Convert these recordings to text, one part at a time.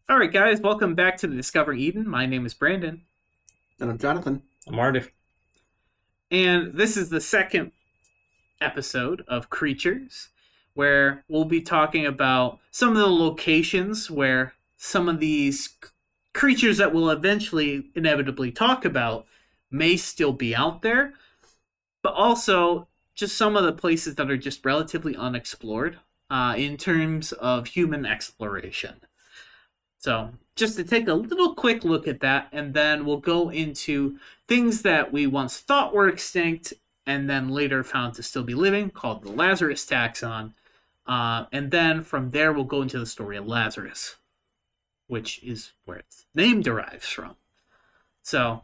All right, guys, welcome back to the Discover Eden. My name is Brandon, And I'm Jonathan. I'm Marty. and this is the second episode of Creatures, where we'll be talking about some of the locations where some of these creatures that we'll eventually inevitably talk about may still be out there, but also just some of the places that are just relatively unexplored in terms of human exploration. So, just to take a little quick look at that, and then we'll go into things that we once thought were extinct and then later found to still be living, called the Lazarus taxon. And then from there, we'll go into the story of Lazarus, which is where its name derives from. So,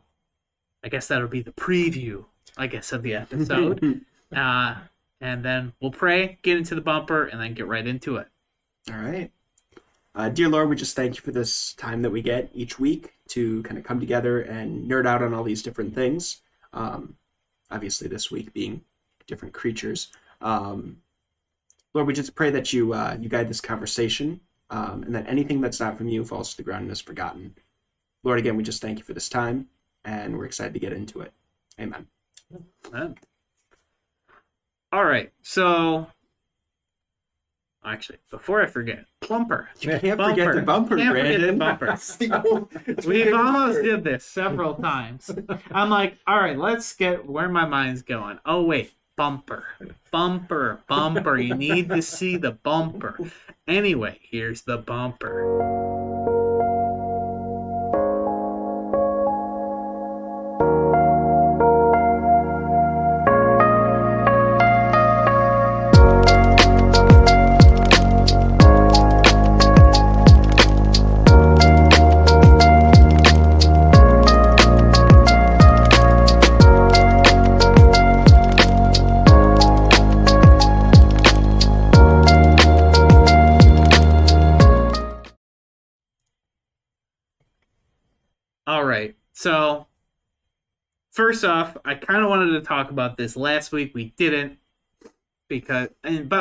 I guess that'll be the preview, of the episode. And then we'll pray, get into the bumper, and then get right into it. All right. Dear Lord, we just thank you for this time that we get each week to kind of come together and nerd out on all these different things. Obviously, this week being different creatures. Lord, we just pray that you guide this conversation and that anything that's not from you falls to the ground and is forgotten. Lord, again, we just thank you for this time, and we're excited to get into it. Amen. All right, so actually, before I forget, bumper. You can't forget the bumper, Can't forget the Brandon. bumper. We've almost did this several times. I'm like, all right, let's get where my mind's going. Oh, wait, bumper. Bumper, bumper. You need to see the bumper. Anyway, here's the bumper. All right. So, first off, I kind of wanted to talk about this last week. We didn't but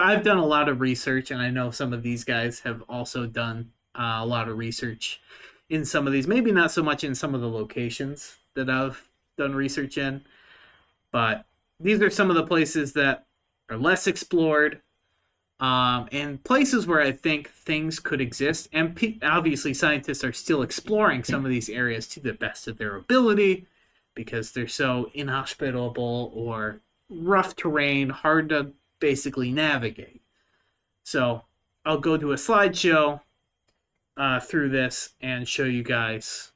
I've done a lot of research, and I know some of these guys have also done a lot of research in some of these. Maybe not so much in some of the locations that I've done research in, but these are some of the places that are less explored. And places where I think things could exist. And obviously, scientists are still exploring some of these areas to the best of their ability because they're so inhospitable or rough terrain, hard to basically navigate. So I'll go to a slideshow through this and show you guys,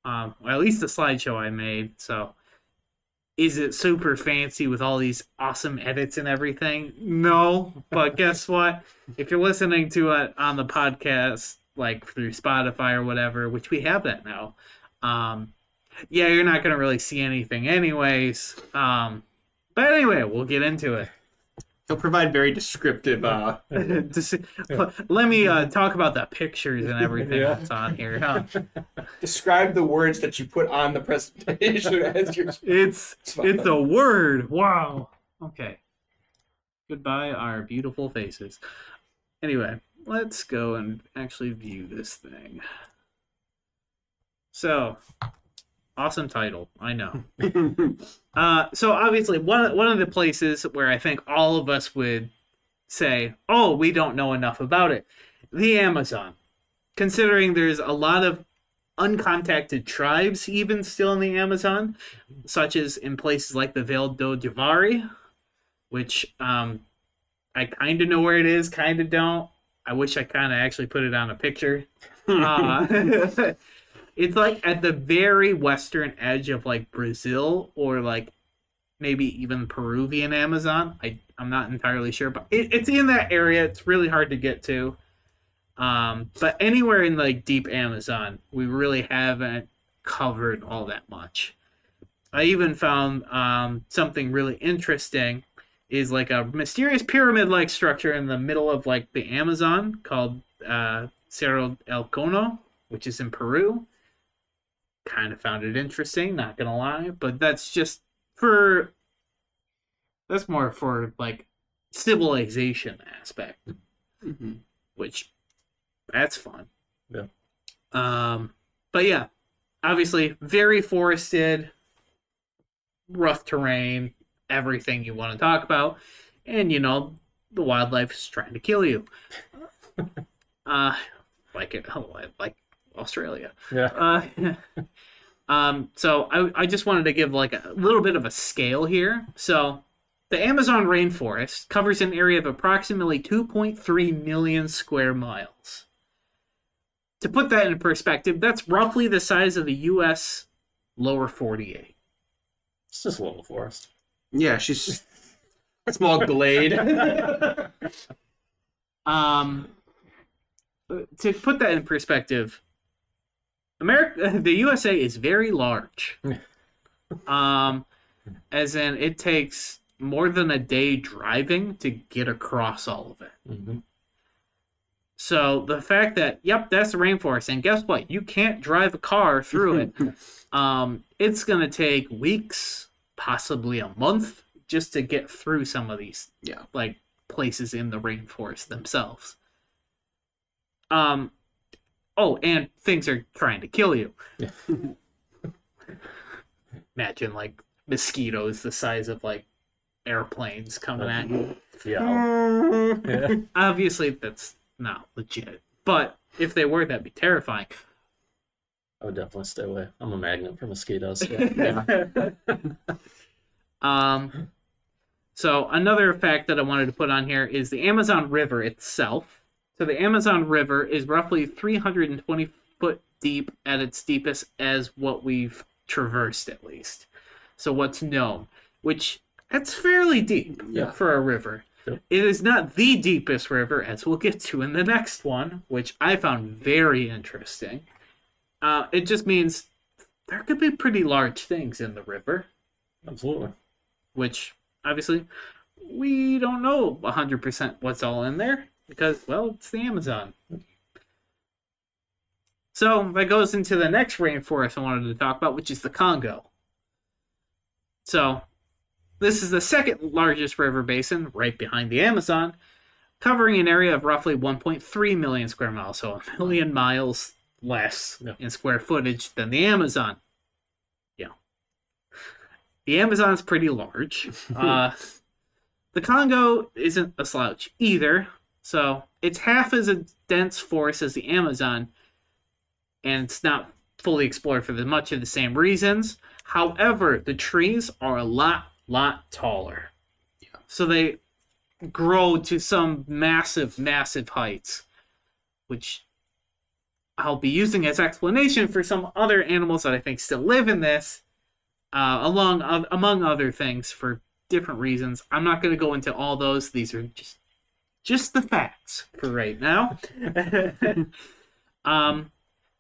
well, at least the slideshow I made. So is it super fancy with all these awesome edits and everything? No, but guess what? If you're listening to it on the podcast, like through Spotify or whatever, which we have that now, yeah, you're not going to really see anything anyways. But anyway, we'll get into it. He'll provide very descriptive. Let me talk about the pictures and everything that's on here. Huh? Describe the words that you put on the presentation as your. It's a word. Wow. Okay. Goodbye, our beautiful faces. Anyway, let's go and actually view this thing. So, awesome title, I know. So obviously, one of the places where I think all of us would say, "Oh, we don't know enough about it," the Amazon. Considering there's a lot of uncontacted tribes even still in the Amazon, such as in places like the Vale do Javari, which I kind of know where it is, kind of don't. I wish I kind of actually put it on a picture. It's like at the very western edge of like Brazil or like maybe even Peruvian Amazon. I'm not entirely sure, but it's in that area. It's really hard to get to. But anywhere in like deep Amazon, we really haven't covered all that much. I even found something really interesting is like a mysterious pyramid-like structure in the middle of like the Amazon called Cerro El Cono, which is in Peru. Kind of found it interesting, not gonna lie, but that's more for like civilization aspect, which that's fun. Yeah. But yeah, obviously very forested, rough terrain, everything you want to talk about, and the wildlife is trying to kill you. Uh, like Australia. Yeah. So I just wanted to give like a little bit of a scale here. So the Amazon rainforest covers an area of approximately 2.3 million square miles. To put that in perspective, that's roughly the size of the U.S. lower 48. It's just a little forest. Yeah, she's a small glade. To put that in perspective, the USA is very large. As in, it takes more than a day driving to get across all of it. Mm-hmm. So the fact that, yep, that's the rainforest, and guess what? You can't drive a car through it. It's going to take weeks, possibly a month, just to get through some of these like places in the rainforest themselves. Oh, and things are trying to kill you. Yeah. Imagine like mosquitoes the size of like airplanes coming at you. Yeah. Yeah. Obviously, that's not legit. But if they were, that'd be terrifying. I would definitely stay away. I'm a magnet for mosquitoes. So another fact that I wanted to put on here is the Amazon River itself. So the Amazon River is roughly 320 foot deep at its deepest as what we've traversed, at least. So what's known, which that's fairly deep for a river. Yep. It is not the deepest river, as we'll get to in the next one, which I found very interesting. It just means there could be pretty large things in the river. Absolutely. Which, obviously, we don't know 100% what's all in there. Because, well, it's the Amazon. So that goes into the next rainforest I wanted to talk about, which is the Congo. So this is the second largest river basin, right behind the Amazon, covering an area of roughly 1.3 million square miles, so a million miles less in square footage than the Amazon. Yeah. The Amazon's pretty large. The Congo isn't a slouch either. So it's half as a dense forest as the Amazon, and it's not fully explored for much of the same reasons. However, the trees are a lot taller. Yeah. So they grow to some massive heights, which I'll be using as explanation for some other animals that I think still live in this, among other things for different reasons. I'm not going to go into all those. These are just the facts for right now.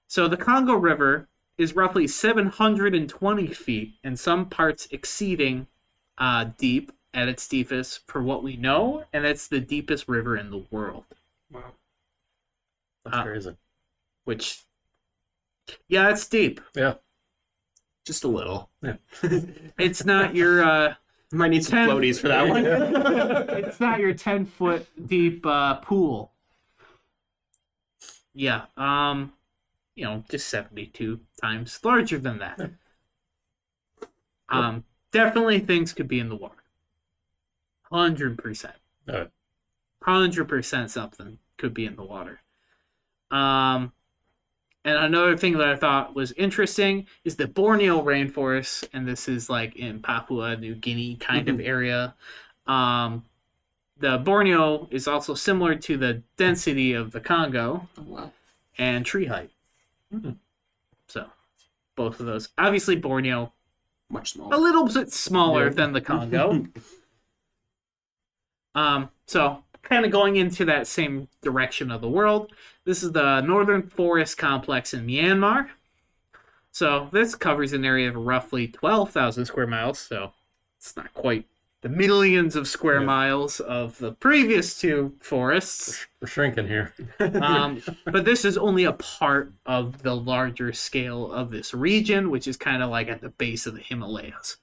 So the Congo River is roughly 720 feet, in some parts exceeding deep at its deepest for what we know, and it's the deepest river in the world. Wow. That's crazy. Which, yeah, it's deep. Yeah. Just a little. Yeah. It's not your... Might need some floaties for that one. It's not your 10-foot deep pool. Yeah. Just 72 times larger than that. Definitely things could be in the water. 100%. 100% something could be in the water. And another thing that I thought was interesting is the Borneo rainforest, and this is like in Papua New Guinea kind of area. The Borneo is also similar to the density of the Congo and tree height. Mm-hmm. So both of those. Obviously Borneo, much smaller. A little bit smaller than the Congo. So kind of going into that same direction of the world. This is the Northern Forest Complex in Myanmar. So this covers an area of roughly 12,000 square miles, so it's not quite the millions of square miles of the previous two forests. We're shrinking here. But this is only a part of the larger scale of this region, which is kind of like at the base of the Himalayas.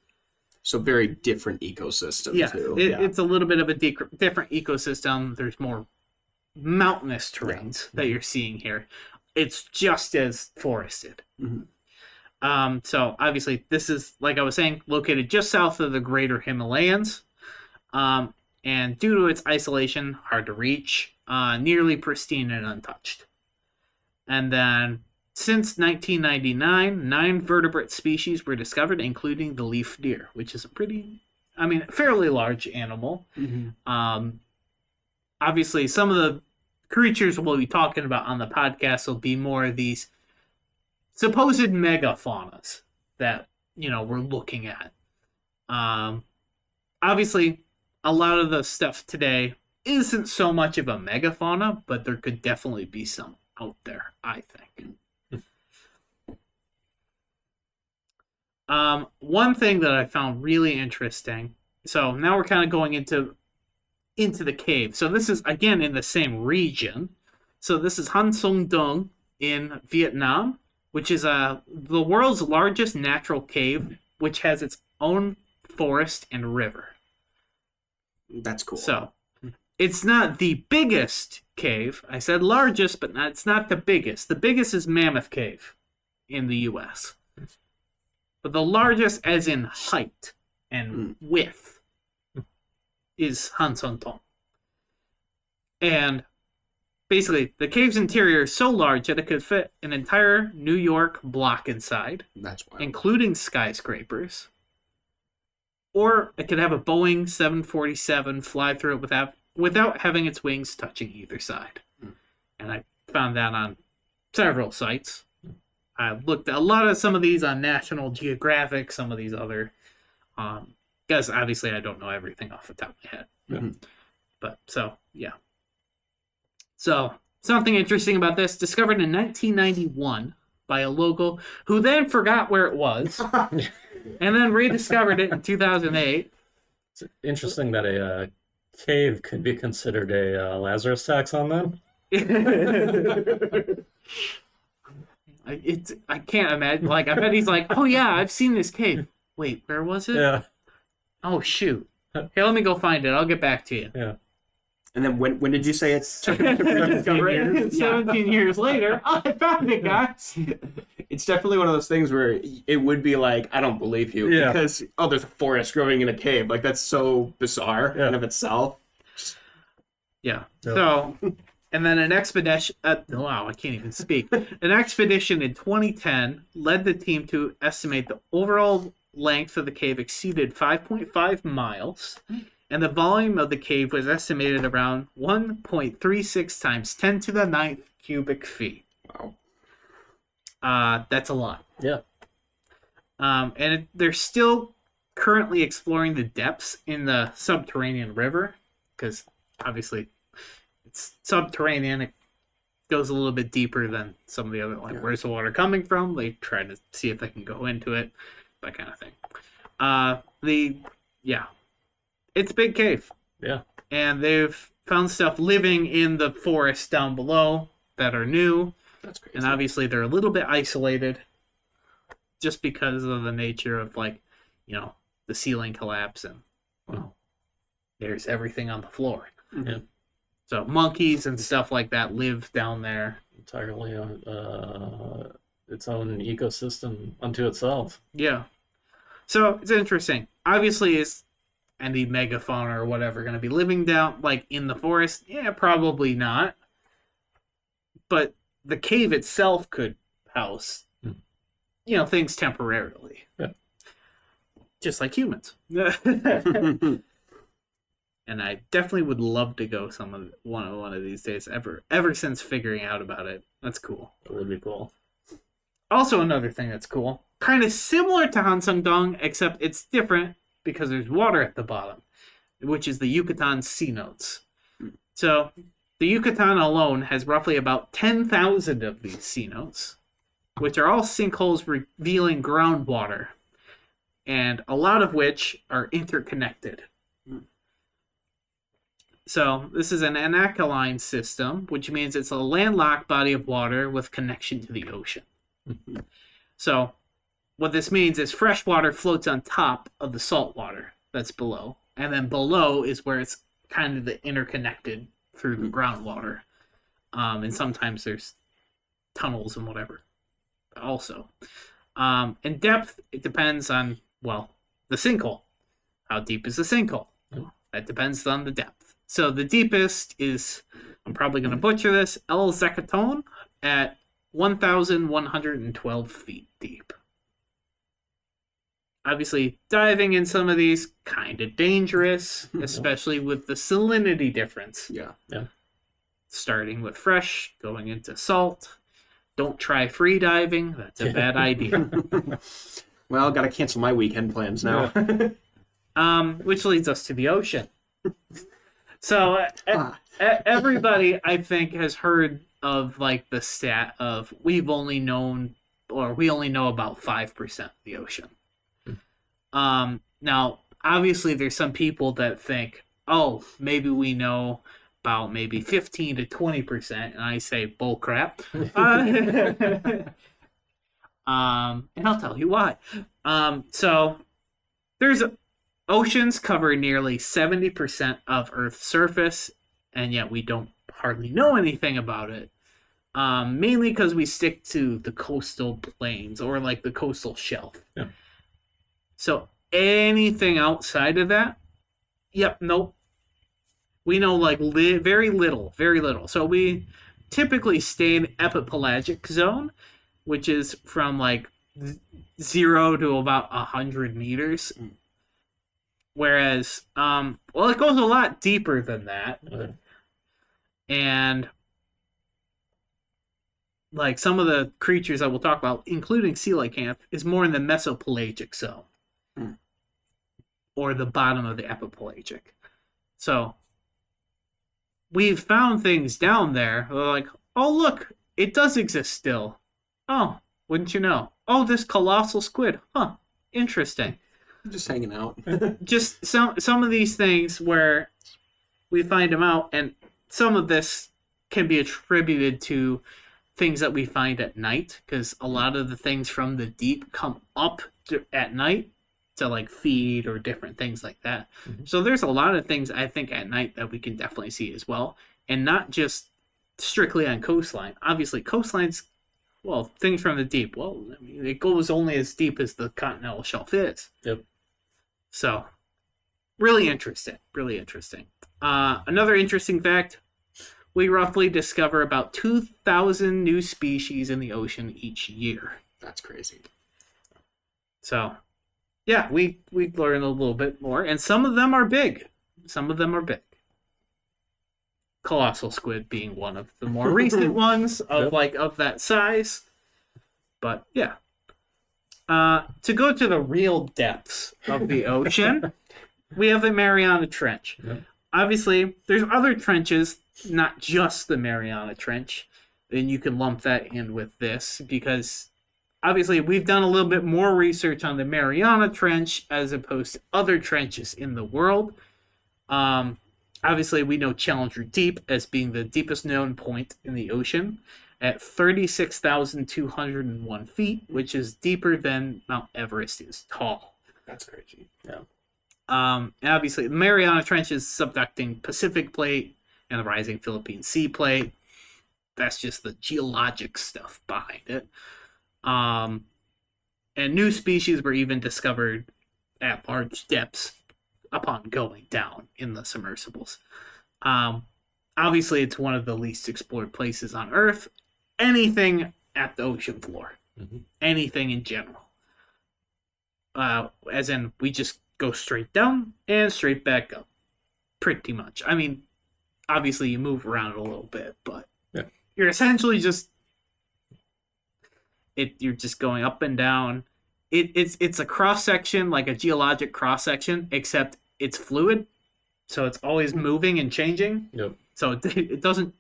So very different ecosystem, too. It's a little bit of a different ecosystem. There's more mountainous terrains that you're seeing here. it's just as forested. So obviously this is, like I was saying, located just south of the Greater Himalayas. And due to its isolation, hard to reach, nearly pristine and untouched. And then, since 1999, 9 vertebrate species were discovered, including the leaf deer, which is a fairly large animal. Obviously, some of the creatures we'll be talking about on the podcast will be more of these supposed megafaunas that, we're looking at. Obviously, a lot of the stuff today isn't so much of a megafauna, but there could definitely be some out there, I think. One thing that I found really interesting, so now we're kind of going into the cave. So this is, again, in the same region. So this is Han Song Dong in Vietnam, which is the world's largest natural cave, which has its own forest and river. That's cool. So, it's not the biggest cave. I said largest, but it's not the biggest. The biggest is Mammoth Cave in the U.S. But the largest, as in height and width, is Han Son Tong. And basically, the cave's interior is so large that it could fit an entire New York block inside, That's wild. including skyscrapers. Or it could have a Boeing 747 fly through it without having its wings touching either side. And I found that on several sites. I looked at a lot of some of these on National Geographic, some of these other, because obviously I don't know everything off the top of my head. But so, yeah. So, something interesting about this, discovered in 1991 by a local who then forgot where it was. And then rediscovered it in 2008. It's interesting that a cave could be considered a Lazarus taxon then. I can't imagine. Like, I bet he's like, oh yeah, I've seen this cave. Wait, where was it? Yeah. Oh shoot. Hey, let me go find it. I'll get back to you. Yeah. And then when did you say it's 17 years later, I found it, guys. It's definitely one of those things where it would be like, I don't believe you. Yeah. Because, there's a forest growing in a cave. Like, that's so bizarre in of itself. Yeah. Yep. So, and then an expedition, wow, I can't even speak. An expedition in 2010 led the team to estimate the overall length of the cave exceeded 5.5 miles. And the volume of the cave was estimated around 1.36 times 10 to the 9th cubic feet. Wow. That's a lot. Yeah. They're still currently exploring the depths in the subterranean river, because obviously it's subterranean. It goes a little bit deeper than some of the other, where's the water coming from? They try to see if they can go into it, that kind of thing. It's a big cave. Yeah. And they've found stuff living in the forest down below that are new. That's crazy. And obviously they're a little bit isolated just because of the nature of, the ceiling collapse and, there's everything on the floor. Yeah. So monkeys and stuff like that live down there. Entirely its own ecosystem unto itself. Yeah. So it's interesting. Obviously, is any megafauna or whatever going to be living down, in the forest? Yeah, probably not. But the cave itself could house, things temporarily. Yeah. Just like humans. And I definitely would love to go one of these days, ever since figuring out about it. That's cool. It would be cool. Also, another thing that's cool, kind of similar to Hansung Dong, except it's different because there's water at the bottom, which is the Yucatan Sea Notes. So, the Yucatan alone has roughly about 10,000 of these sea notes, which are all sinkholes revealing groundwater, and a lot of which are interconnected. So, this is an anacalline system, which means it's a landlocked body of water with connection to the ocean. So, what this means is fresh water floats on top of the salt water that's below, and then below is where it's kind of interconnected through the groundwater. And sometimes there's tunnels and whatever. Also, and depth, it depends on, well, the sinkhole. How deep is the sinkhole? That depends on the depth. So the deepest is, I'm probably going to butcher this, El Zacaton at 1,112 feet deep. Obviously, diving in some of these, kind of dangerous, especially with the salinity difference. Yeah. Starting with fresh, going into salt. Don't try free diving. That's a bad idea. Well, gotta cancel my weekend plans now. Which leads us to the ocean. So everybody, I think, has heard of like the stat of we only know about 5% of the ocean. Now, obviously, there's some people that think, oh, maybe we know about maybe 15 to 20%, and I say bull crap. And I'll tell you why. So there's oceans cover nearly 70% of Earth's surface, and yet we don't hardly know anything about it. Mainly because we stick to the coastal plains or like the coastal shelf. Yeah. So anything outside of that, nope. We know like very little. So we typically stay in the epipelagic zone, which is from like 0 to about 100 meters. Whereas, it goes a lot deeper than that. Okay. And like some of the creatures that we'll talk about, including coelacanth, is more in the mesopelagic zone. Or the bottom of the epipelagic. So we've found things down there. We're like, oh look, it does exist still. Oh, wouldn't you know? Oh, this colossal squid. Huh, interesting. Just hanging out. Just some of these things where we find them out, and some of this can be attributed to things that we find at night, because a lot of the things from the deep come up at night to like feed or different things like that. So there's a lot of things I think at night that we can definitely see as well, and not just strictly on coastline. Obviously, coastlines, well, things from the deep. Well, I mean, it goes only as deep as the continental shelf is. Yep. So, really interesting. Another interesting fact: we roughly discover about 2,000 new species in the ocean each year. That's crazy. So, yeah, we learn a little bit more, and some of them are big. Colossal squid being one of the more recent ones of that size. But yeah. To go to the real depths of the ocean, we have the Mariana Trench. Yep. Obviously, there's other trenches, not just the Mariana Trench. And you can lump that in with this because obviously we've done a little bit more research on the Mariana Trench as opposed to other trenches in the world. Obviously, we know Challenger Deep as being the deepest known point in the ocean at 36,201 feet, which is deeper than Mount Everest is tall. That's crazy. Yeah. And obviously, the Mariana Trench is subducting Pacific Plate and the rising Philippine Sea Plate. That's just the geologic stuff behind it. And new species were even discovered at large depths upon going down in the submersibles. Obviously, it's one of the least explored places on Earth. Anything at the ocean floor. Anything in general. As in, we just go straight down and straight back up. Pretty much. I mean, obviously you move around a little bit, but you're essentially just... You're just going up and down. It's a cross-section, like a geologic cross-section, except it's fluid, so it's always moving and changing. Yep. So it doesn't...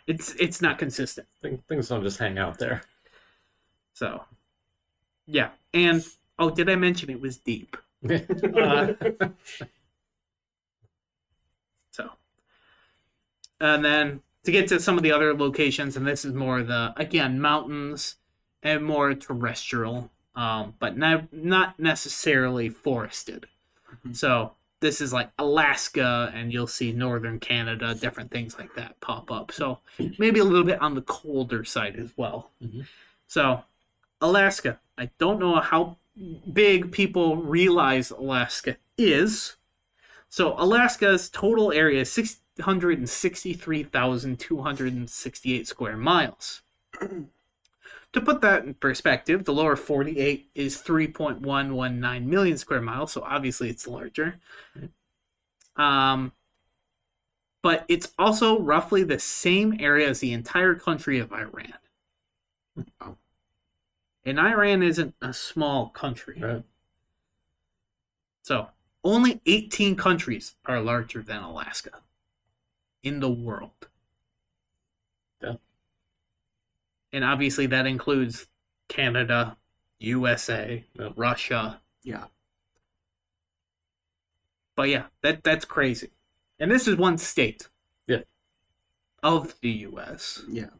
It's not consistent. Things don't just hang out there. So, yeah. And, oh, did I mention it was deep? So, and then to get to some of the other locations, and this is more the, again, mountains and more terrestrial, but not necessarily forested. So, this is like Alaska, and you'll see northern Canada, different things like that pop up. So maybe a little bit on the colder side as well. Mm-hmm. So Alaska, I don't know how big people realize Alaska is. So Alaska's total area is 663,268 square miles. To put that in perspective, the lower 48 is 3.119 million square miles, so obviously it's larger. But it's also roughly the same area as the entire country of Iran. Oh. And Iran isn't a small country. Right. So only 18 countries are larger than Alaska in the world. Yeah. And obviously that includes Canada, USA, Yep. Russia. Yeah. But yeah, that's crazy. And this is one state. Yeah. Of the US. Yeah.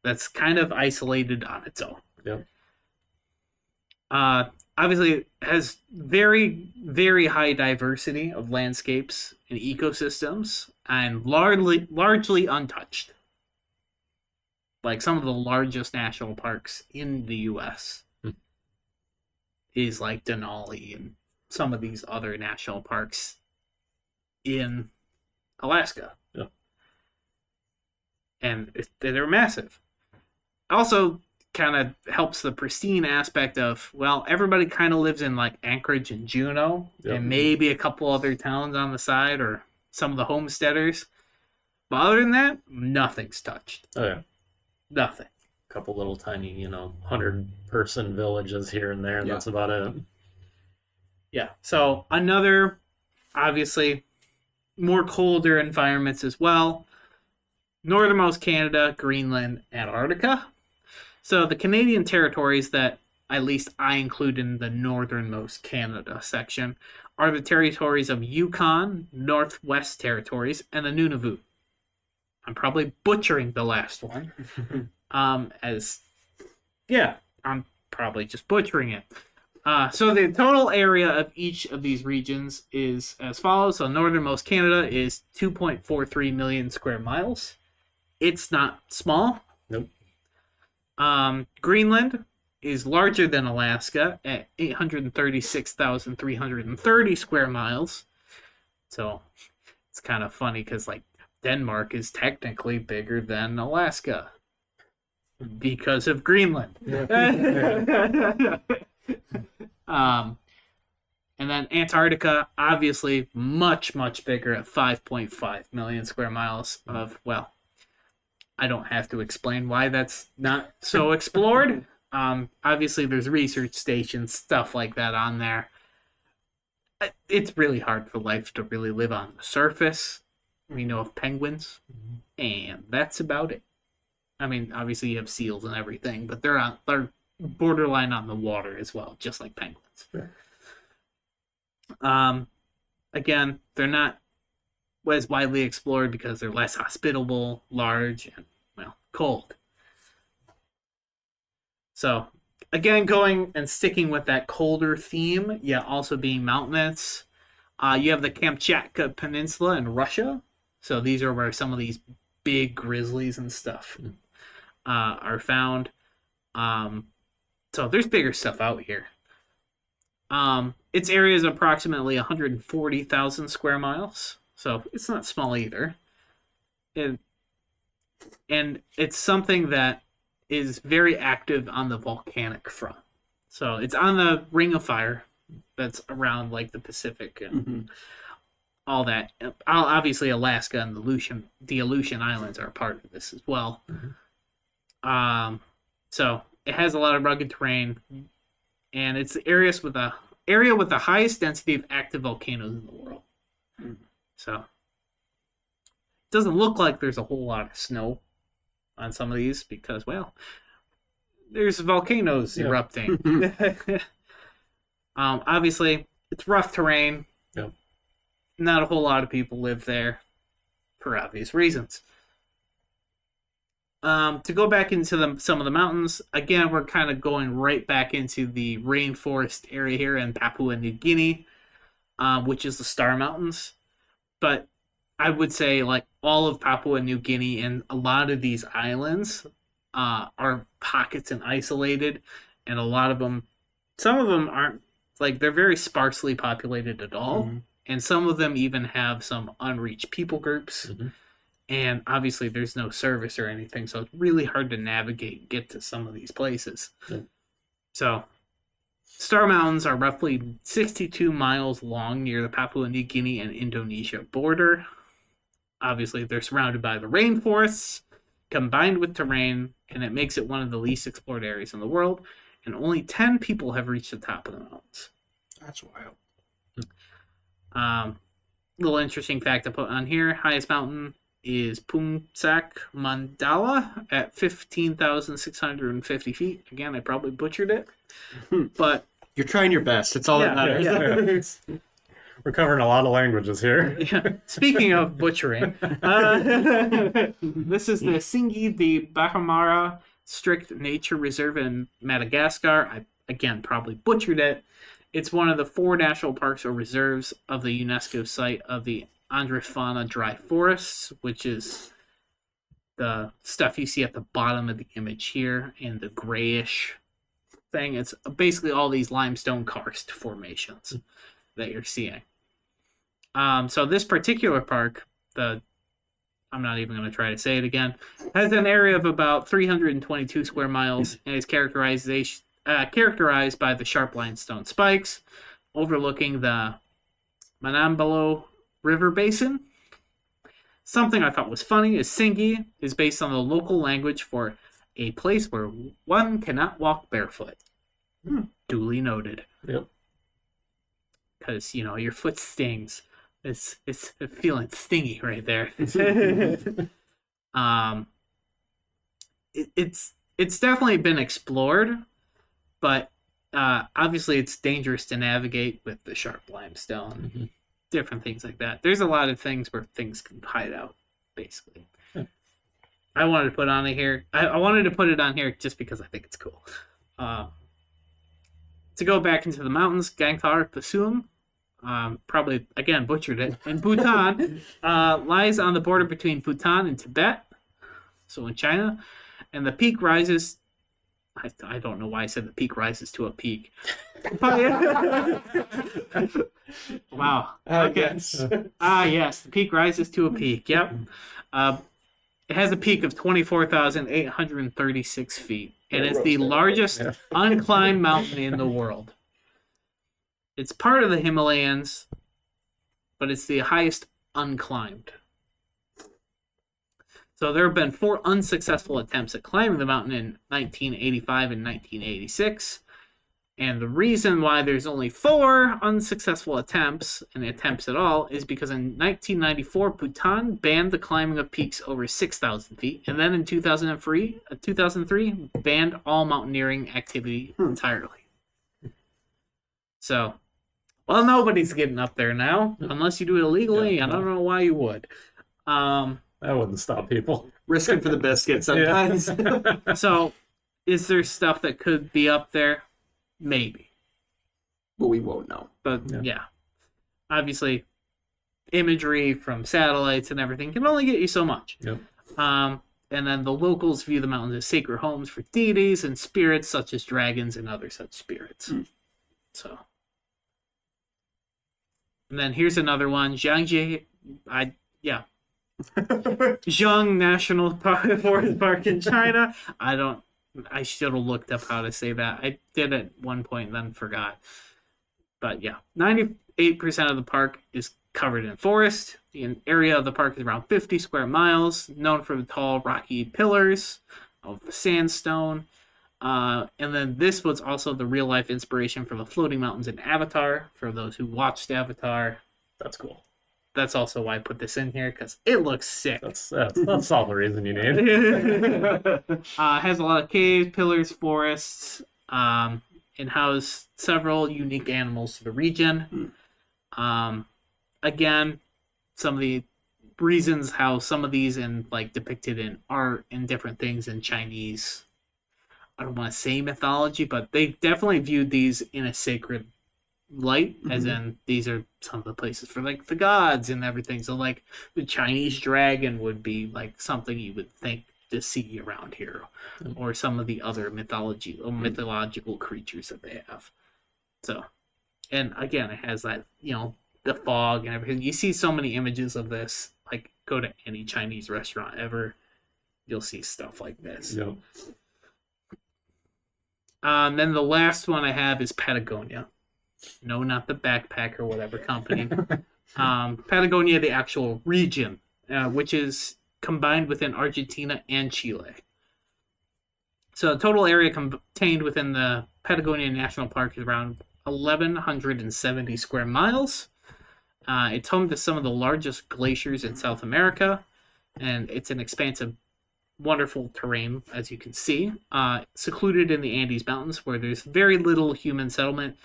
That's kind of isolated on its own. Yep. Obviously, it has very, very high diversity of landscapes and ecosystems, and largely untouched. Like some of the largest national parks in the U.S. is like Denali and some of these other national parks in Alaska. Yeah. And they're massive. Also, kind of helps the pristine aspect of, well, everybody kind of lives in like Anchorage and Juneau, Yep. and maybe a couple other towns on the side or some of the homesteaders. But other than that, nothing's touched. Oh yeah. Nothing. A couple little tiny, 100-person villages here and there, and Yeah. that's about it. Yeah. So another, obviously, more colder environments as well. Northernmost Canada, Greenland, Antarctica. So the Canadian territories that at least I include in the northernmost Canada section are the territories of Yukon, Northwest Territories, and the Nunavut. I'm probably butchering the last one. I'm probably just butchering it. So the total area of each of these regions is as follows. So northernmost Canada is 2.43 million square miles. It's not small. Nope. Greenland is larger than Alaska at 836,330 square miles. So it's kind of funny because like Denmark is technically bigger than Alaska because of Greenland. And then Antarctica, obviously much, much bigger at 5.5 million square miles of, well, I don't have to explain why that's not so explored. Obviously, there's research stations, stuff like that on there. It's really hard for life to really live on the surface. We know of penguins, and that's about it. I mean, obviously you have seals and everything, but they're borderline on the water as well, just like penguins. Yeah. Again, they're not as widely explored because they're less hospitable, large, and, well, cold. So, again, going and sticking with that colder theme, yeah, also being mountainous. You have the Kamchatka Peninsula in Russia. So these are where some of these big grizzlies and stuff are found. So there's bigger stuff out here. Its area is approximately 140,000 square miles. So it's not small either. And it's something that is very active on the volcanic front. So it's on the Ring of Fire that's around like the Pacific and all that. Obviously, Alaska and the Aleutian Islands are a part of this as well. So it has a lot of rugged terrain, and it's the area with the highest density of active volcanoes in the world. So it doesn't look like there's a whole lot of snow on some of these because, well, there's volcanoes erupting. Obviously, it's rough terrain. Yep. Not a whole lot of people live there for obvious reasons. To go back into some of the mountains, again, we're kind of going right back into the rainforest area here in Papua New Guinea. which is the Star Mountains. But I would say like all of Papua New Guinea and a lot of these islands are pockets and isolated, and a lot of them, some of them aren't like they're very sparsely populated at all, and some of them even have some unreached people groups. And obviously, there's no service or anything, so it's really hard to navigate and get to some of these places. So, Star Mountains are roughly 62 miles long near the Papua New Guinea and Indonesia border. Obviously, they're surrounded by the rainforests, combined with terrain, and it makes it one of the least explored areas in the world. And only 10 people have reached the top of the mountains. That's wild. Little interesting fact to put on here: highest mountain is Puncak Mandala at 15,650 feet. Again, I probably butchered it, but You're trying your best. It's all that matters. We're covering a lot of languages here. yeah. Speaking of butchering, this is the Singi de Bahamara Strict Nature Reserve in Madagascar. I, again, probably butchered it. It's one of the 4 national parks or reserves of the UNESCO site of the Andrefana dry forests, which is the stuff you see at the bottom of the image here in the grayish thing. It's basically all these limestone karst formations that you're seeing. So this particular park, I'm not even going to try to say it again, has an area of about 322 square miles and is characterized by the sharp limestone spikes overlooking the Manambalo River Basin. Something I thought was funny is Singi is based on the local language for a place where one cannot walk barefoot. Duly noted. Yep. Because, your foot stings. It's feeling stingy right there. It's definitely been explored, but obviously it's dangerous to navigate with the sharp limestone. Different things like that. There's a lot of things where things can hide out, basically. I wanted to put on it here. I wanted to put it on here just because I think it's cool. To go back into the mountains, Gangtar Pasum, probably again butchered it, in Bhutan, lies on the border between Bhutan and Tibet, so in China, and the peak rises. I don't know why I said the peak rises to a peak. Wow. Okay. Yes. Yes, the peak rises to a peak. Yep. It has a peak of 24,836 feet, and it's the largest unclimbed mountain in the world. It's part of the Himalayas, but it's the highest unclimbed. So there have been 4 unsuccessful attempts at climbing the mountain in 1985 and 1986. And the reason why there's only 4 unsuccessful attempts, and attempts at all, is because in 1994, Bhutan banned the climbing of peaks over 6,000 feet. And then in 2003 banned all mountaineering activity entirely. So, well, nobody's getting up there now, unless you do it illegally. I don't know why you would. That wouldn't stop people. Risking for the biscuit sometimes. So, is there stuff that could be up there? Maybe. But we won't know. But yeah. Obviously, imagery from satellites and everything can only get you so much. Yep. And then the locals view the mountains as sacred homes for deities and spirits such as dragons and other such spirits. So. And then here's another one. Zhangji. Zhang National Forest Park in China. I should have looked up how to say that. I did at one point and then forgot. But yeah, 98% of the park is covered in forest. The area of the park is around 50 square miles, known for the tall rocky pillars of sandstone. And then this was also the real life inspiration for the floating mountains in Avatar. For those who watched Avatar, That's cool. that's also why I put this in here, because it looks sick. That's all the reason you need. Has a lot of caves, pillars, forests, and house several unique animals to the region. Again, some of the reasons how some of these depicted in art and different things in Chinese, I don't want to say mythology, but they definitely viewed these in a sacred light, as in these are some of the places for like the gods and everything. So like the Chinese dragon would be like something you would think to see around here, or some of the other mythological creatures that they have. So, and again, it has that, the fog and everything. You see so many images of this. Like, go to any Chinese restaurant ever, you'll see stuff like this. Yep. And then the last one I have is Patagonia. No, not the backpack or whatever company. Patagonia, the actual region, which is combined within Argentina and Chile. So the total area contained within the Patagonia National Park is around 1,170 square miles. It's home to some of the largest glaciers in South America, and it's an expansive, wonderful terrain, as you can see, secluded in the Andes Mountains, where there's very little human settlement,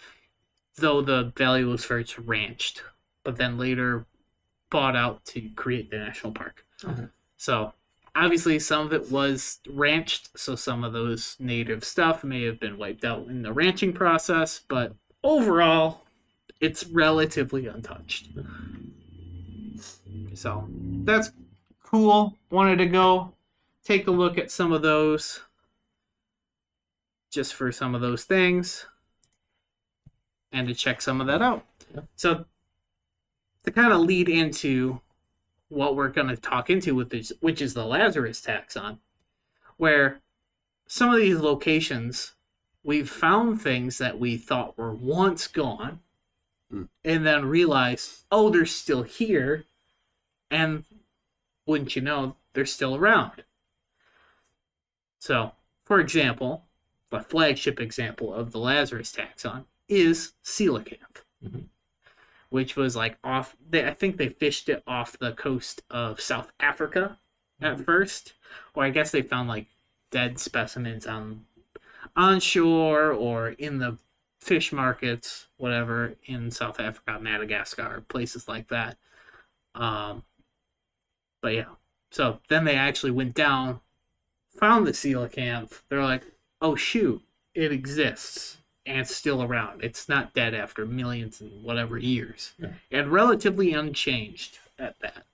though the valley was first ranched, but then later bought out to create the national park. Okay. So obviously some of it was ranched, so some of those native stuff may have been wiped out in the ranching process, but overall it's relatively untouched. So that's cool. Wanted to go take a look at some of those, just for some of those things, and to check some of that out. Yeah. So to kind of lead into what we're going to talk into with this, which is the Lazarus taxon, where some of these locations, we've found things that we thought were once gone, and then realized, oh, they're still here, and wouldn't you know, they're still around. So, for example, the flagship example of the Lazarus taxon is coelacanth, which was like I think they fished it off the coast of South Africa at first, or I guess they found like dead specimens on shore or in the fish markets, whatever, in South Africa, Madagascar, places like that. But yeah, so then they actually went down, found the coelacanth. They're like, oh shoot, it exists and it's still around. It's not dead after millions and whatever years, and relatively unchanged at that.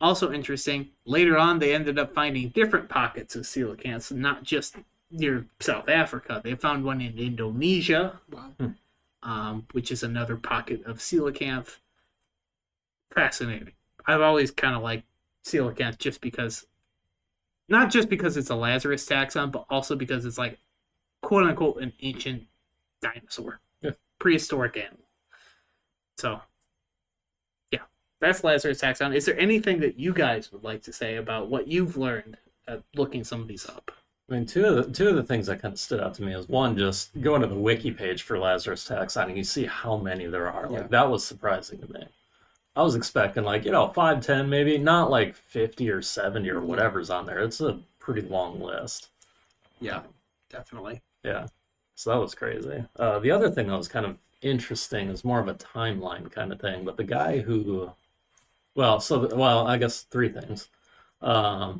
Also interesting, later on they ended up finding different pockets of coelacanths, not just near South Africa. They found one in Indonesia, which is another pocket of coelacanth. Fascinating. I've always kind of liked coelacanth not just because it's a Lazarus taxon, but also because it's like, quote unquote, an ancient dinosaur, prehistoric animal. So, yeah, that's Lazarus taxon. Is there anything that you guys would like to say about what you've learned at looking some of these up? I mean, two of the things that kind of stood out to me is, one, just going to the wiki page for Lazarus taxon and you see how many there are. Like, that was surprising to me. I was expecting 5, 10 maybe, not like 50 or 70 or whatever's on there. It's a pretty long list. Yeah, definitely. Yeah, so that was crazy. The other thing that was kind of interesting is more of a timeline kind of thing, but the guy who, I guess three things. The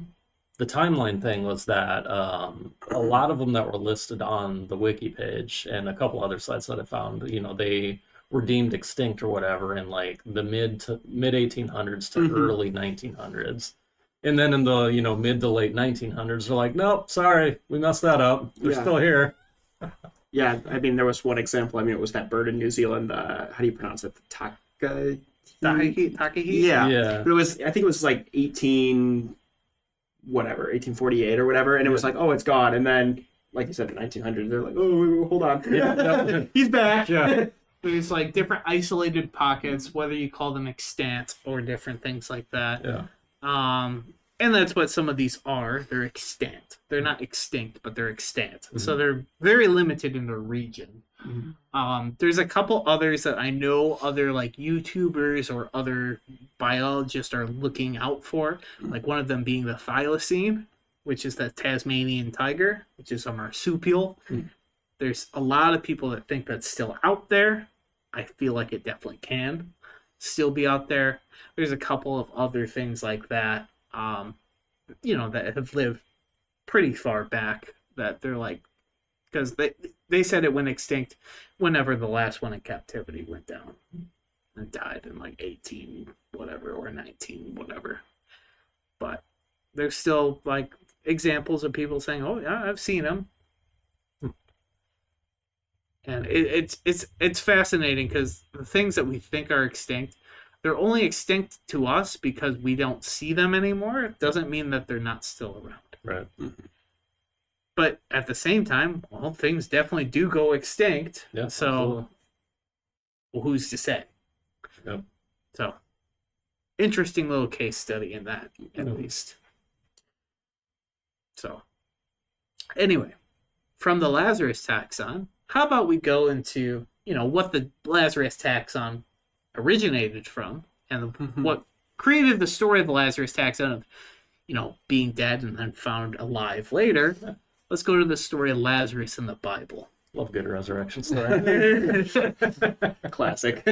timeline thing was that a lot of them that were listed on the wiki page and a couple other sites that I found, they were deemed extinct or whatever in like the mid 1800s to early 1900s. And then in the, mid to late 1900s, they're like, nope, sorry, we messed that up. They're still here. Yeah, I mean, there was one example. I mean, it was that bird in New Zealand. How do you pronounce it? Takahi? Yeah. But it was, I think it was like 1848 or whatever. And it was like, oh, it's gone. And then, like you said, in 1900s, they're like, oh, hold on. He's back. Yeah. There's like different isolated pockets, whether you call them extant or different things like that. Yeah. And that's what some of these are. They're extant. They're not extinct, but they're extant. So they're very limited in their region. There's a couple others that I know other like YouTubers or other biologists are looking out for. Like one of them being the thylacine, which is the Tasmanian tiger, which is a marsupial. There's a lot of people that think that's still out there. I feel like it definitely can still be out there. There's a couple of other things like that, that have lived pretty far back that they're like, because they said it went extinct whenever the last one in captivity went down and died in like 18 whatever or 19 whatever. But there's still like examples of people saying, "Oh yeah, I've seen them," and it's fascinating because the things that we think are extinct, they're only extinct to us because we don't see them anymore. It doesn't mean that they're not still around. Right. But at the same time, well, things definitely do go extinct. Yeah. So, Absolutely. well, who's to say? Yep. So, interesting little case study in that, at Mhm. least. So, anyway, from the Lazarus taxon, how about we go into, what the Lazarus taxon originated from and what created the story of the Lazarus taxon of, being dead and then found alive later. Let's go to the story of Lazarus in the Bible. Love good resurrection story. Classic.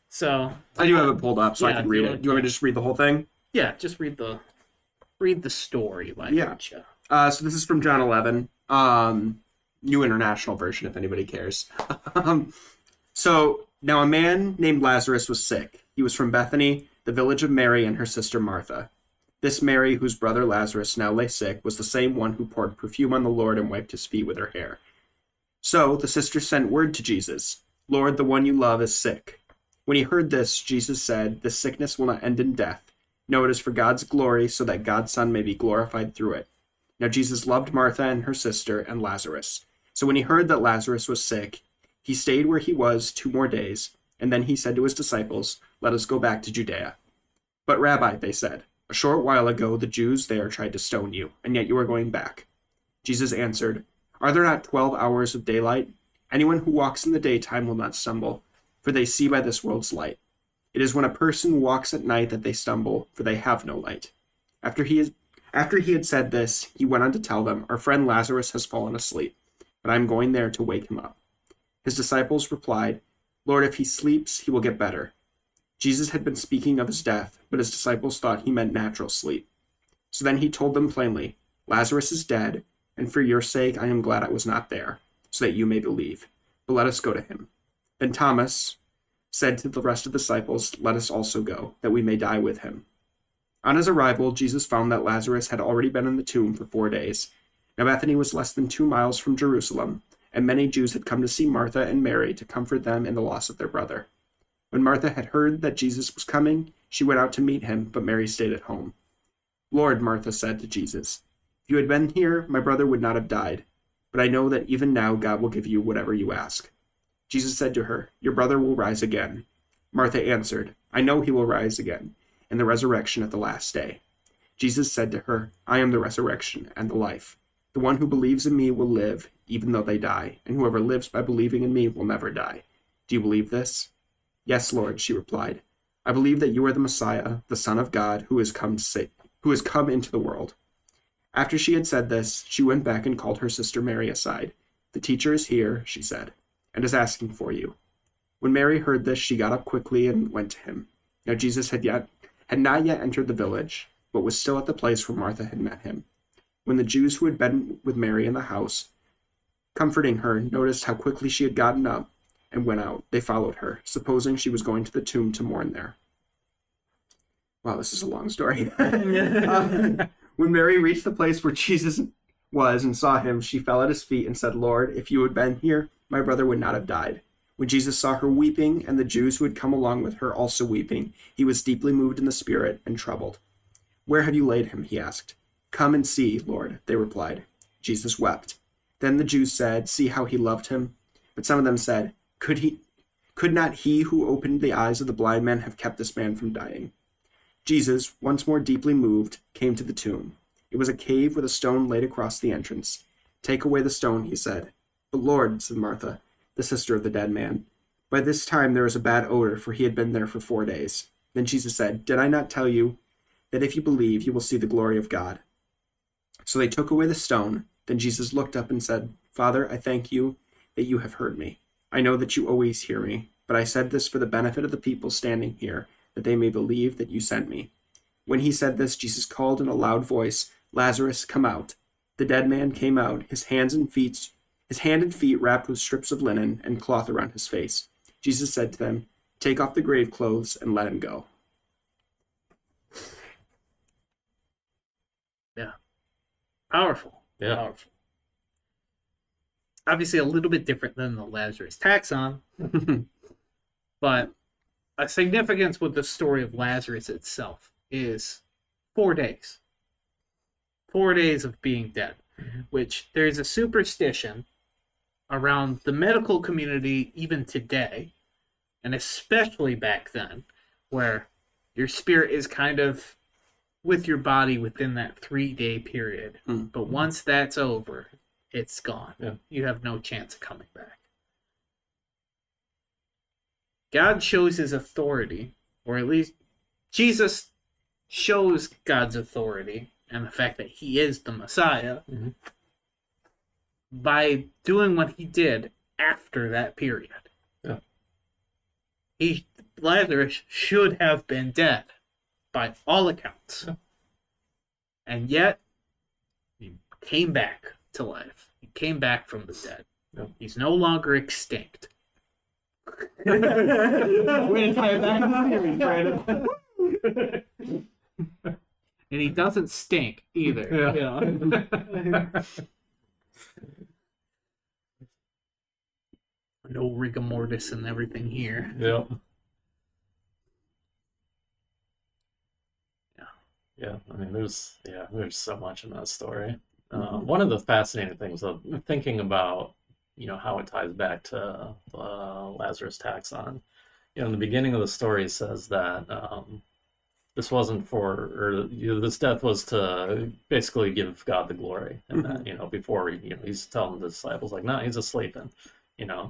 So I do have it pulled up so I Yeah, can read it. Do you want me to just read the whole thing? yeah, just read the story. Why Yeah. don't you? So this is from John 11, New International Version, if anybody cares. So now a man named Lazarus was sick. He was from Bethany, the village of Mary and her sister Martha. This Mary, whose brother Lazarus now lay sick, was the same one who poured perfume on the Lord and wiped his feet with her hair. So the sisters sent word to Jesus, "Lord, the one you love is sick." When he heard this, Jesus said, "This sickness will not end in death. No, it is for God's glory, so that God's Son may be glorified through it." Now Jesus loved Martha and her sister and Lazarus. So when he heard that Lazarus was sick, he stayed where he was 2 more days, and then he said to his disciples, "Let us go back to Judea." "But Rabbi," they said, "a short while ago the Jews there tried to stone you, and yet you are going back." Jesus answered, "Are there not 12 hours of daylight? Anyone who walks in the daytime will not stumble, for they see by this world's light. It is when a person walks at night that they stumble, for they have no light." After he had said this, he went on to tell them, "Our friend Lazarus has fallen asleep, but I am going there to wake him up." His disciples replied, "Lord, if he sleeps, he will get better." Jesus had been speaking of his death, but his disciples thought he meant natural sleep. So then he told them plainly, "Lazarus is dead, and for your sake I am glad I was not there, so that you may believe. But let us go to him." Then Thomas said to the rest of the disciples, "Let us also go, that we may die with him." On his arrival, Jesus found that Lazarus had already been in the tomb for 4 days. Now Bethany was less than 2 miles from Jerusalem, and many Jews had come to see Martha and Mary to comfort them in the loss of their brother. When Martha had heard that Jesus was coming, she went out to meet him, but Mary stayed at home. "Lord," Martha said to Jesus, "if you had been here, my brother would not have died. But I know that even now God will give you whatever you ask." Jesus said to her, "Your brother will rise again." Martha answered, "I know he will rise again in the resurrection at the last day." Jesus said to her, "I am the resurrection and the life. The one who believes in me will live, even though they die, and whoever lives by believing in me will never die. Do you believe this?" "Yes, Lord," she replied. "I believe that you are the Messiah, the Son of God, who has come into the world." After she had said this, she went back and called her sister Mary aside. "The teacher is here," she said, "and is asking for you." When Mary heard this, she got up quickly and went to him. Now Jesus had not yet entered the village, but was still at the place where Martha had met him. When the Jews who had been with Mary in the house, comforting her, noticed how quickly she had gotten up and went out, they followed her, supposing she was going to the tomb to mourn there. Wow, this is a long story. When Mary reached the place where Jesus was and saw him, she fell at his feet and said, "Lord, if you had been here, my brother would not have died." When Jesus saw her weeping, and the Jews who had come along with her also weeping, he was deeply moved in the spirit and troubled. "Where have you laid him?" he asked. "Come and see, Lord," they replied. Jesus wept. Then the Jews said, "See how he loved him." But some of them said, Could not he who opened the eyes of the blind man have kept this man from dying?" Jesus, once more deeply moved, came to the tomb. It was a cave with a stone laid across the entrance. "Take away the stone," he said. "But Lord," said Martha, the sister of the dead man, "by this time there is a bad odor, for he had been there for 4 days." Then Jesus said, "Did I not tell you that if you believe, you will see the glory of God?" So they took away the stone. Then Jesus looked up and said, "Father, I thank you that you have heard me. I know that you always hear me, but I said this for the benefit of the people standing here, that they may believe that you sent me." When he said this, Jesus called in a loud voice, "Lazarus, come out." The dead man came out, his hand and feet wrapped with strips of linen and cloth around his face. Jesus said to them, "Take off the grave clothes and let him go." Yeah. Powerful. Yeah. Powerful. Obviously a little bit different than the Lazarus taxon, but a significance with the story of Lazarus itself is 4 days. 4 days of being dead, which there is a superstition around the medical community even today, and especially back then, where your spirit is kind of with your body within that 3-day period. But once that's over, it's gone. Yeah. You have no chance of coming back. God shows his authority, or at least Jesus shows God's authority and the fact that he is the Messiah by doing what he did after that period. Yeah. Lazarus should have been dead by all accounts. Yeah. And yet, he came back to life. He came back from the dead. Yeah. He's no longer extinct. Way to tie it back to the series, Brandon. And he doesn't stink either. Yeah. You know? No rigor mortis and everything here. Yeah. Yeah, I mean, there's so much in that story. One of the fascinating things of thinking about, how it ties back to Lazarus taxon. In the beginning of the story, it says that this wasn't this death was to basically give God the glory, and that before he's telling the disciples like, no, he's asleep,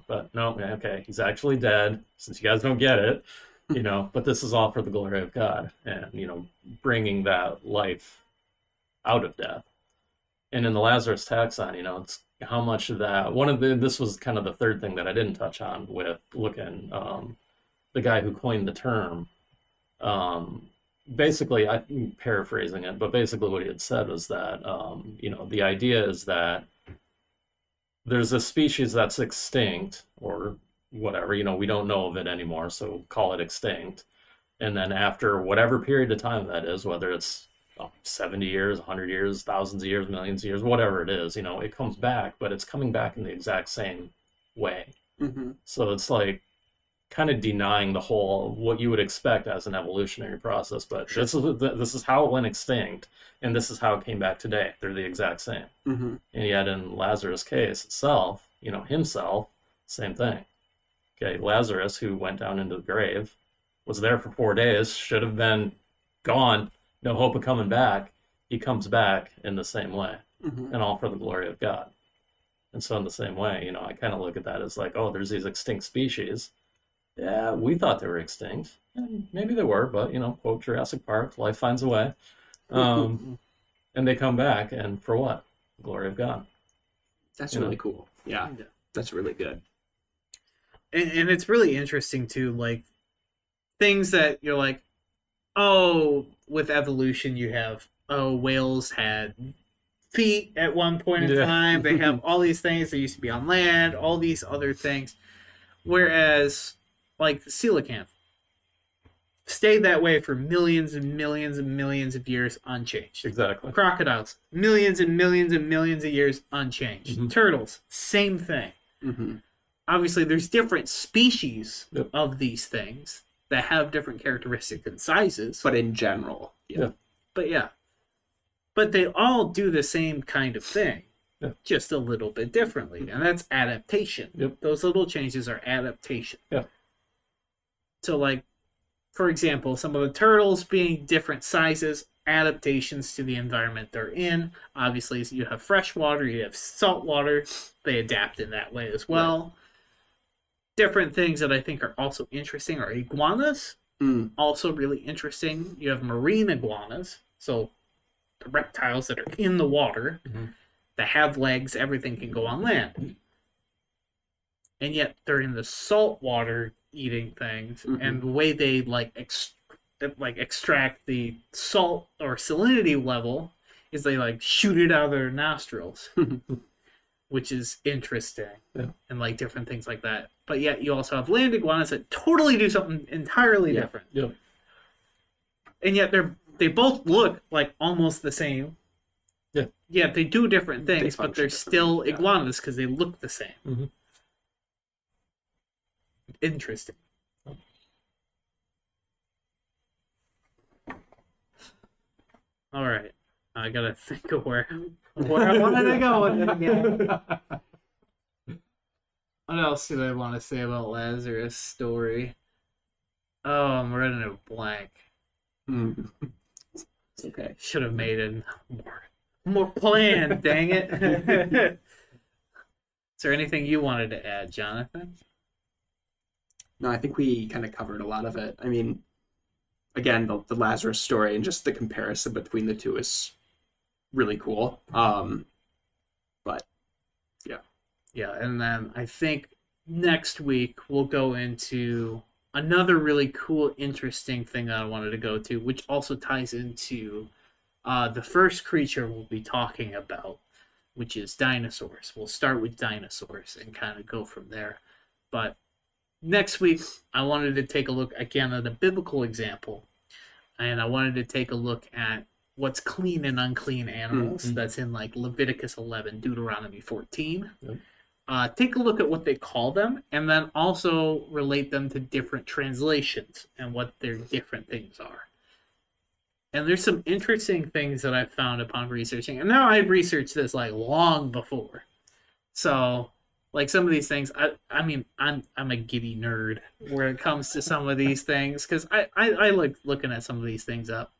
but no, okay, he's actually dead. Since you guys don't get it. But this is all for the glory of God, and bringing that life out of death. And in the Lazarus taxon, it's how much of that. This was kind of the third thing that I didn't touch on with looking the guy who coined the term. Basically, I'm paraphrasing it, but basically what he had said was that the idea is that there's a species that's extinct or whatever, we don't know of it anymore, so call it extinct. And then after whatever period of time that is, whether it's 70 years, 100 years, thousands of years, millions of years, whatever it is, it comes back, but it's coming back in the exact same way. So it's like kind of denying the whole what you would expect as an evolutionary process, but this is how it went extinct, and this is how it came back today. They're the exact same. And yet in Lazarus' case itself, himself, same thing. Okay, Lazarus, who went down into the grave, was there for 4 days, should have been gone, no hope of coming back. He comes back in the same way, and all for the glory of God. And so in the same way, I kind of look at that as like, oh, there's these extinct species. Yeah, we thought they were extinct. And maybe they were, but, quote Jurassic Park, life finds a way. And they come back, and for what? The glory of God. That's really cool. Yeah, that's really good. And it's really interesting too, like things that you're like, oh, with evolution you have, whales had feet at one point in time. They have all these things that used to be on land, all these other things. Whereas, like the coelacanth stayed that way for millions and millions and millions of years unchanged. Exactly. Crocodiles, millions and millions and millions of years unchanged. Turtles, same thing. Obviously, there's different species of these things that have different characteristics and sizes. But in general, But they all do the same kind of thing, just a little bit differently. And that's adaptation. Those little changes are adaptation. So, like, for example, some of the turtles being different sizes, adaptations to the environment they're in. Obviously, you have fresh water, you have salt water. They adapt in that way as well. Different things that I think are also interesting are iguanas. Also really interesting. You have marine iguanas, so the reptiles that are in the water, that have legs, everything can go on land. And yet they're in the salt water eating things, and the way they extract the salt or salinity level is they like shoot it out of their nostrils, which is interesting, and like different things like that. But yet you also have land iguanas that totally do something entirely different. Yep. And yet they both look like almost the same. Yeah. Yeah, they do different things, but they're function still differently, yeah. iguanas because they look the same. Mm-hmm. Interesting. All right, I gotta think of where I wanted to go with it again. What else did I want to say about Lazarus' story? Oh, I'm running a blank. It's okay. Should have made it more planned. Dang it! Is there anything you wanted to add, Jonathan? No, I think we kind of covered a lot of it. I mean, again, the Lazarus story and just the comparison between the two is really cool. But Yeah, and then I think next week we'll go into another really cool, interesting thing that I wanted to go to, which also ties into the first creature we'll be talking about, which is dinosaurs. We'll start with dinosaurs and kind of go from there. But next week, I wanted to take a look again at a biblical example, and I wanted to take a look at what's clean and unclean animals. Mm-hmm. That's in like Leviticus 11, Deuteronomy 14. Yep. Take a look at what they call them, and then also relate them to different translations and what their different things are. And there's some interesting things that I found upon researching. And now I've researched this like long before. So, like some of these things, I mean, I'm a giddy nerd where it comes to some of these things because I like looking at some of these things up.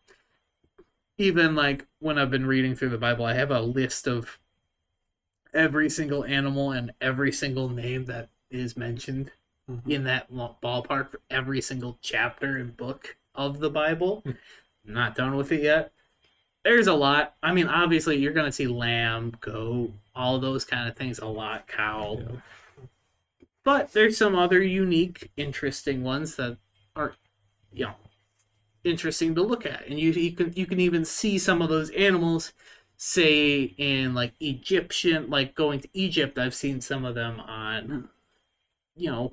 Even like when I've been reading through the Bible, I have a list of every single animal and every single name that is mentioned in that ballpark for every single chapter and book of the Bible. I'm not done with it yet. There's a lot. I mean, obviously, you're going to see lamb, goat, all those kind of things a lot, cow. Yeah. But there's some other unique, interesting ones that are, interesting to look at. And you can even see some of those animals, say, in like Egyptian, like going to Egypt. I've seen some of them on, I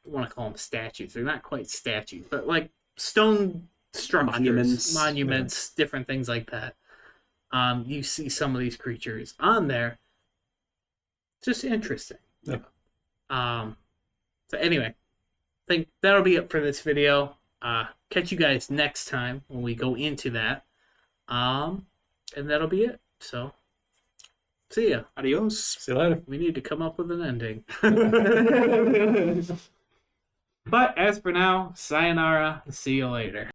want to call them statues. They're not quite statues, but like stone structures, monuments, different things like that. You see some of these creatures on there. It's just interesting. Yeah. So anyway, I think that'll be it for this video. Catch you guys next time when we go into that. And that'll be it. So, see ya. Adios. See you later. We need to come up with an ending. But as for now, sayonara. See you later.